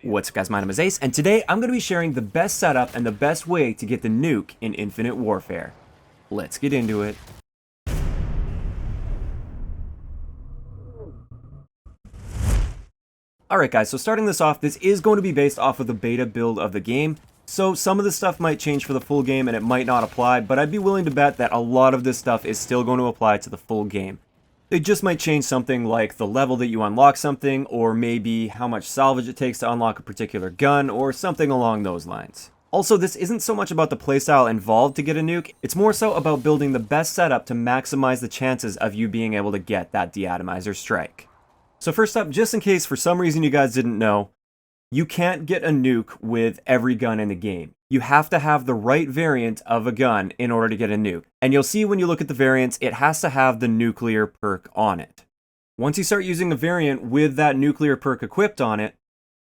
What's up guys, my name is Ace, and today I'm going to be sharing the best setup and the best way to get the nuke in Infinite Warfare. Let's get into it. Alright guys, so starting this off, this is going to be based off of the beta build of the game, so some of the stuff might change for the full game and it might not apply, but I'd be willing to bet that a lot of this stuff is still going to apply to the full game. They just might change something like the level that you unlock something, or maybe how much salvage it takes to unlock a particular gun, or something along those lines. Also, this isn't so much about the playstyle involved to get a nuke, it's more so about building the best setup to maximize the chances of you being able to get that De-Atomizer Strike. So first up, just in case for some reason you guys didn't know, you can't get a nuke with every gun in the game. You have to have the right variant of a gun in order to get a nuke. And you'll see when you look at the variants, it has to have the nuclear perk on it. Once you start using a variant with that nuclear perk equipped on it,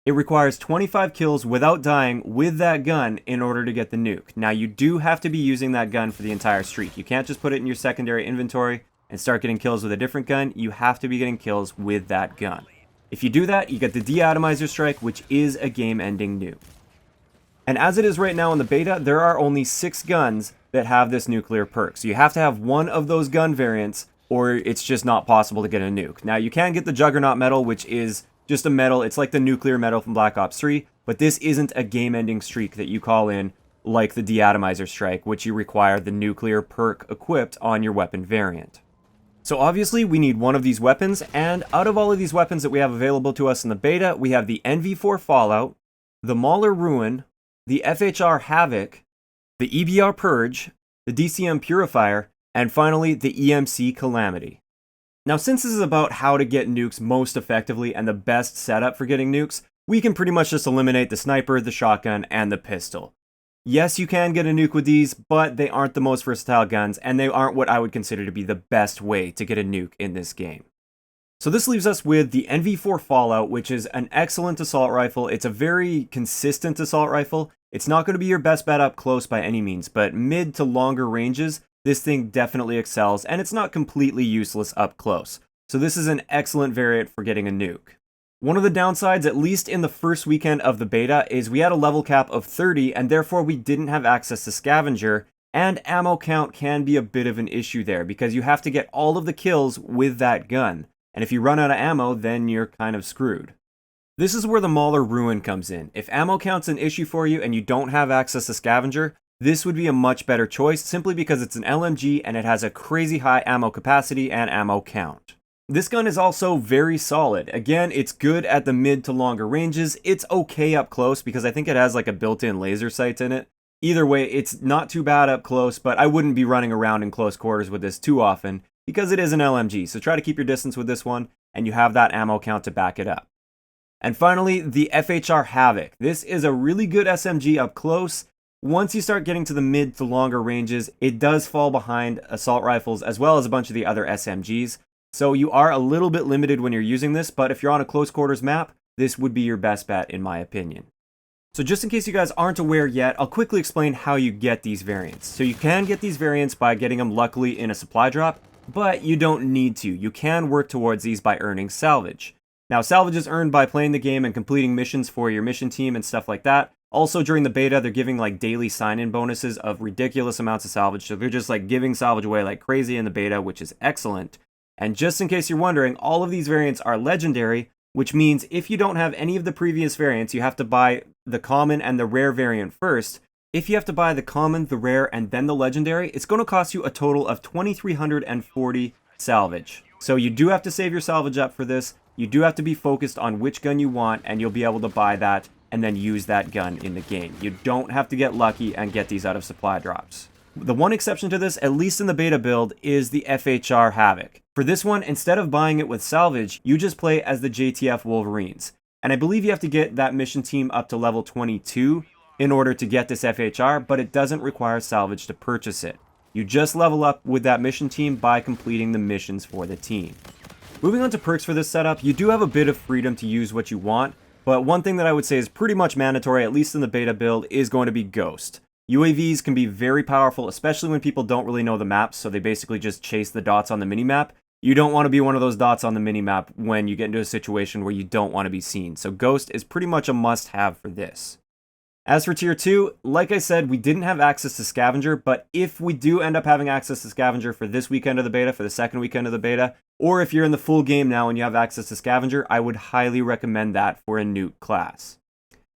it requires 25 kills without dying with that gun in order to get the nuke. Now you do have to be using that gun for the entire streak. You can't just put it in your secondary inventory and start getting kills with a different gun. You have to be getting kills with that gun. If you do that, you get the De-Atomizer Strike, which is a game-ending nuke. And as it is right now in the beta, there are only 6 guns that have this nuclear perk. So you have to have one of those gun variants, or it's just not possible to get a nuke. Now you can get the Juggernaut medal, which is just a medal. It's like the nuclear medal from Black Ops 3, but this isn't a game-ending streak that you call in like the De-Atomizer Strike, which you require the nuclear perk equipped on your weapon variant. So obviously we need one of these weapons, and out of all of these weapons that we have available to us in the beta, we have the NV4 Fallout, the Mauler Ruin, the FHR Havoc, the EBR Purge, the DCM Purifier, and finally the EMC Calamity. Now since this is about how to get nukes most effectively and the best setup for getting nukes, we can pretty much just eliminate the sniper, the shotgun, and the pistol. Yes, you can get a nuke with these, but they aren't the most versatile guns, and they aren't what I would consider to be the best way to get a nuke in this game. So this leaves us with the NV4 Fallout, which is an excellent assault rifle. It's a very consistent assault rifle. It's not going to be your best bet up close by any means, but mid to longer ranges, this thing definitely excels, and it's not completely useless up close. So this is an excellent variant for getting a nuke. One of the downsides, at least in the first weekend of the beta, is we had a level cap of 30, and therefore we didn't have access to Scavenger, and ammo count can be a bit of an issue there, because you have to get all of the kills with that gun. And if you run out of ammo, then you're kind of screwed. This is where the Mauler Ruin comes in. If ammo count's an issue for you and you don't have access to Scavenger, this would be a much better choice simply because it's an LMG and it has a crazy high ammo capacity and ammo count. This gun is also very solid. Again, it's good at the mid to longer ranges. It's okay up close because I think it has like a built-in laser sight in it. Either way, it's not too bad up close, but I wouldn't be running around in close quarters with this too often, because it is an LMG, so try to keep your distance with this one, and you have that ammo count to back it up. And finally, the FHR Havoc. This is a really good SMG up close. Once you start getting to the mid to longer ranges, it does fall behind assault rifles as well as a bunch of the other SMGs, so you are a little bit limited when you're using this, but if you're on a close quarters map, this would be your best bet in my opinion. So just in case you guys aren't aware yet, I'll quickly explain how you get these variants. So you can get these variants by getting them luckily in a supply drop, but you don't need to. You can work towards these by earning salvage. Now, salvage is earned by playing the game and completing missions for your mission team and stuff like that. Also, during the beta, they're giving like daily sign-in bonuses of ridiculous amounts of salvage, so they're just like giving salvage away like crazy in the beta, which is excellent. And just in case you're wondering, all of these variants are legendary, which means if you don't have any of the previous variants, you have to buy the common and the rare variant first. If you have to buy the common, the rare, and then the legendary, it's going to cost you a total of 2,340 salvage. So you do have to save your salvage up for this. You do have to be focused on which gun you want, and you'll be able to buy that and then use that gun in the game. You don't have to get lucky and get these out of supply drops. The one exception to this, at least in the beta build, is the FHR Havoc. For this one, instead of buying it with salvage, you just play as the JTF Wolverines. And I believe you have to get that mission team up to level 22 in order to get this FHR, but it doesn't require salvage to purchase it. You just level up with that mission team by completing the missions for the team. Moving on to perks for this setup, you do have a bit of freedom to use what you want, but one thing that I would say is pretty much mandatory, at least in the beta build, is going to be Ghost. UAVs can be very powerful, especially when people don't really know the maps, so they basically just chase the dots on the minimap. You don't want to be one of those dots on the minimap when you get into a situation where you don't want to be seen. So Ghost is pretty much a must-have for this. As for Tier 2, like I said, we didn't have access to Scavenger, but if we do end up having access to Scavenger for this weekend of the beta, for the second weekend of the beta, or if you're in the full game now and you have access to Scavenger, I would highly recommend that for a Nuke class.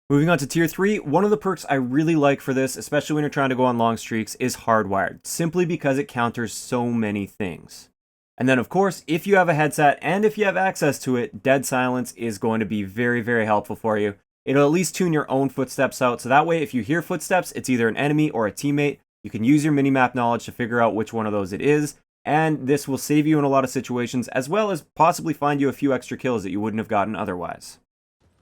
Moving on to Tier 3, one of the perks I really like for this, especially when you're trying to go on long streaks, is Hardwired, simply because it counters so many things. And then of course, if you have a headset and if you have access to it, Dead Silence is going to be very, very helpful for you. It'll at least tune your own footsteps out, so that way if you hear footsteps, it's either an enemy or a teammate. You can use your minimap knowledge to figure out which one of those it is, and this will save you in a lot of situations, as well as possibly find you a few extra kills that you wouldn't have gotten otherwise.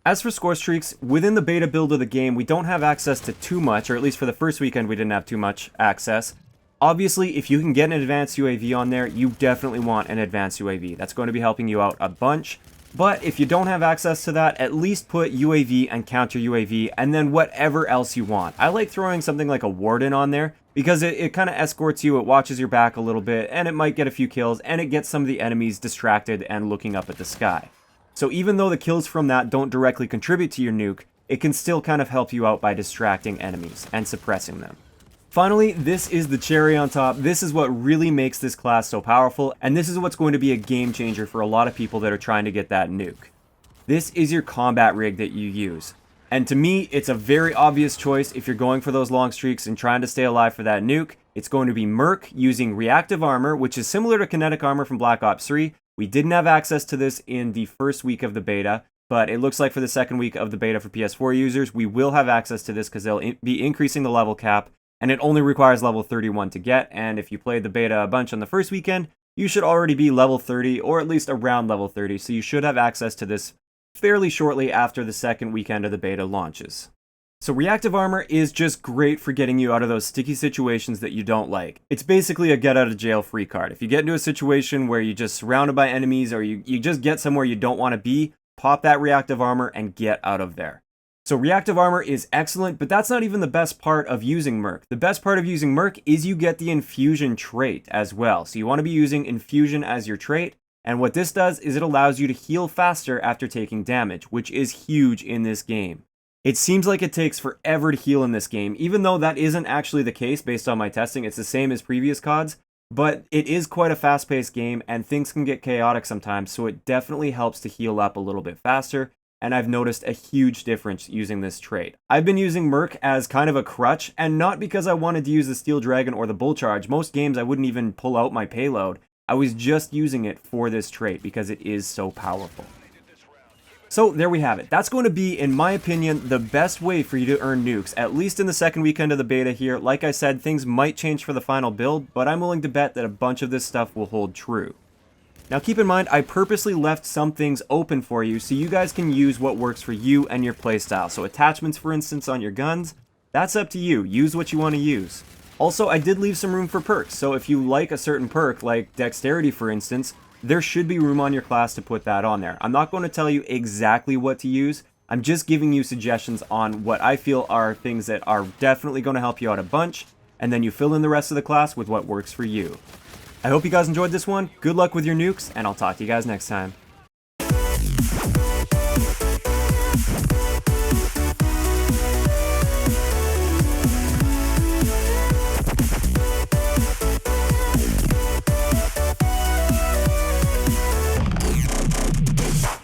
As for Scorestreaks, within the beta build of the game, we don't have access to too much, or at least for the first weekend we didn't have too much access. Obviously, if you can get an advanced UAV on there, you definitely want an advanced UAV. That's going to be helping you out a bunch. But if you don't have access to that, at least put UAV and counter UAV, and then whatever else you want. I like throwing something like a Warden on there, because it kind of escorts you, it watches your back a little bit, and it might get a few kills, and it gets some of the enemies distracted and looking up at the sky. So even though the kills from that don't directly contribute to your nuke, it can still kind of help you out by distracting enemies and suppressing them. Finally, this is the cherry on top. This is what really makes this class so powerful, and this is what's going to be a game changer for a lot of people that are trying to get that nuke. This is your combat rig that you use. And to me, it's a very obvious choice if you're going for those long streaks and trying to stay alive for that nuke. It's going to be Merc using reactive armor, which is similar to kinetic armor from Black Ops 3. We didn't have access to this in the first week of the beta, but it looks like for the second week of the beta for PS4 users, we will have access to this because they'll be increasing the level cap. And it only requires level 31 to get, and if you played the beta a bunch on the first weekend, you should already be level 30, or at least around level 30, so you should have access to this fairly shortly after the second weekend of the beta launches. So reactive armor is just great for getting you out of those sticky situations that you don't like. It's basically a get out of jail free card. If you get into a situation where you're just surrounded by enemies, or you just get somewhere you don't want to be, pop that reactive armor and get out of there. So reactive armor is excellent, but that's not even the best part of using Merc. The best part of using Merc is you get the infusion trait as well. So you want to be using infusion as your trait, and what this does is it allows you to heal faster after taking damage, which is huge in this game. It seems like it takes forever to heal in this game, even though that isn't actually the case based on my testing. It's the same as previous CODs, but it is quite a fast-paced game, and things can get chaotic sometimes, so it definitely helps to heal up a little bit faster. And I've noticed a huge difference using this trait. I've been using Merc as kind of a crutch, and not because I wanted to use the Steel Dragon or the Bull Charge. Most games I wouldn't even pull out my payload. I was just using it for this trait because it is so powerful. So there we have it. That's going to be, in my opinion, the best way for you to earn nukes, at least in the second weekend of the beta here. Like I said, things might change for the final build, but I'm willing to bet that a bunch of this stuff will hold true. Now keep in mind, I purposely left some things open for you so you guys can use what works for you and your playstyle. So attachments, for instance, on your guns, that's up to you. Use what you want to use. Also, I did leave some room for perks, so if you like a certain perk, like Dexterity for instance, there should be room on your class to put that on there. I'm not going to tell you exactly what to use, I'm just giving you suggestions on what I feel are things that are definitely going to help you out a bunch, and then you fill in the rest of the class with what works for you. I hope you guys enjoyed this one, good luck with your nukes, and I'll talk to you guys next time.